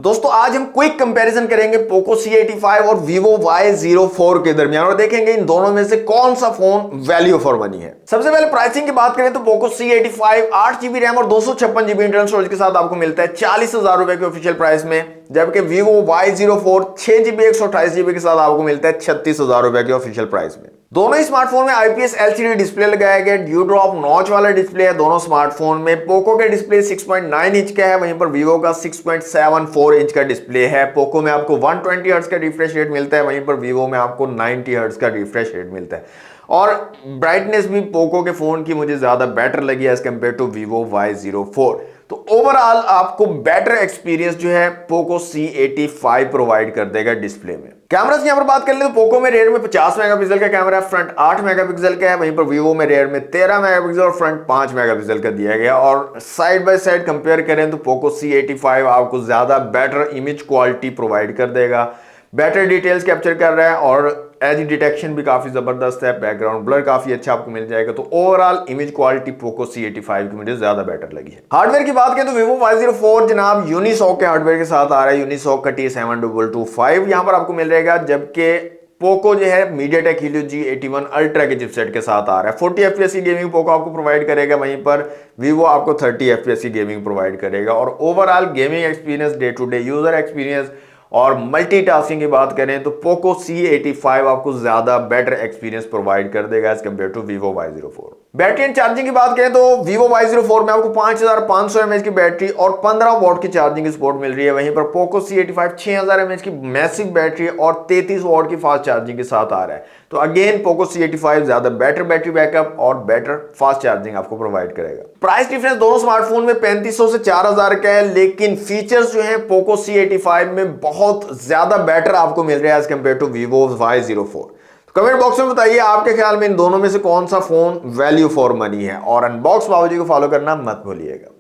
दोस्तों आज हम क्विक कंपैरिजन करेंगे पोको C85 और Vivo Y04 के दरमियान और देखेंगे इन दोनों में से कौन सा फोन वैल्यू फॉर मनी है। सबसे पहले प्राइसिंग की बात करें तो पोको C85 8GB रैम और 256GB इंटरनल स्टोरेज के साथ आपको मिलता है 40,000 रुपए के ऑफिशियल प्राइस में, जबकि Vivo Y04 6GB 128GB के साथ आपको मिलता है 36,000 रुपए के ऑफिशियल प्राइस में। दोनों ही स्मार्टफोन में IPS LCD डिस्प्ले लगाया गया, ड्यू ड्रॉप नॉच वाला डिस्प्ले है दोनों स्मार्टफोन में। पोको के डिस्प्ले 6.9 इंच का है, वहीं पर Vivo का 6.74 इंच का डिस्प्ले है। पोको में आपको 120 हर्ट्ज का रिफ्रेश रेट मिलता है, वहीं पर Vivo में आपको 90 हर्ट्ज का रिफ्रेश रेट मिलता है। और ब्राइटनेस भी पोको के फोन की मुझे ज्यादा बेटर लगी as compare to Vivo Y04। तो ओवरऑल आपको बेटर एक्सपीरियंस जो है पोको C85 प्रोवाइड कर देगा डिस्प्ले में। कैमरास की यहां पर बात कर ले तो पोको में रेयर में 50 मेगापिक्सल का कैमरा है, फ्रंट 8 मेगापिक्सल का है, वहीं पर Vivo में रेयर में 13 मेगापिक्सल और फ्रंट 5 मेगापिक्सल का दिया गया। और साइड बाय साइड कंपेयर करें तो पोको C85 आपको ज्यादा बेटर इमेज क्वालिटी प्रोवाइड कर देगा, बेटर डिटेल्स कैप्चर कर रहा है और एज डिटेक्शन भी काफी जबरदस्त है, बैकग्राउंड ब्लर काफी अच्छा आपको मिल जाएगा। तो overall image quality Poco C85 की मुझे ज्यादा बेटर लगी है। हार्डवेयर की बात करें तो Vivo Y04 जनाब यूनिसॉक के हार्डवेयर के साथ आ रहा है, यूनिसॉक का T7225 यहां पर आपको मिल जाएगा, जबकि पोको जो है MediaTek Helio G81 अल्ट्रा के चिपसेट के साथ आ रहा है। 40 FPS की गेमिंग पोको आपको प्रोवाइड करेगा, वहीं पर Vivo आपको 30 FPS की गेमिंग प्रोवाइड करेगा। और overall gaming experience, day to day user experience और मल्टीटास्किंग की बात करें तो पोको C85 आपको ज्यादा बेटर एक्सपीरियंस प्रोवाइड कर देगा as compare to Vivo Y04। Battery and charging की बात करें तो Vivo Y04 में आपको 5500 mAh की बैटरी और 15 वॉट की चार्जिंग की सपोर्ट मिल रही है, वहीं पर पोको C85 6000 mAh की मैसिव बैटरी और 33 वॉट की फास्ट चार्जिंग के साथ आ रहा है। तो अगेन पोको C85 ज्यादा बेटर बैटरी बैकअप और बेटर फास्ट चार्जिंग आपको प्रोवाइड करेगा। प्राइस डिफरेंस दोनों स्मार्टफोन में 3500 से 4000 का है, लेकिन फीचर्स जो है पोको C85 में बहुत ज्यादा बेटर आपको मिल रहा है as compare to Vivo Y04। Comment box में बताइए आपके ख्याल में इन दोनों में से कौन सा फोन वैल्यू फॉर मनी है, और अनबॉक्स बाबूजी को फॉलो करना मत भूलिएगा।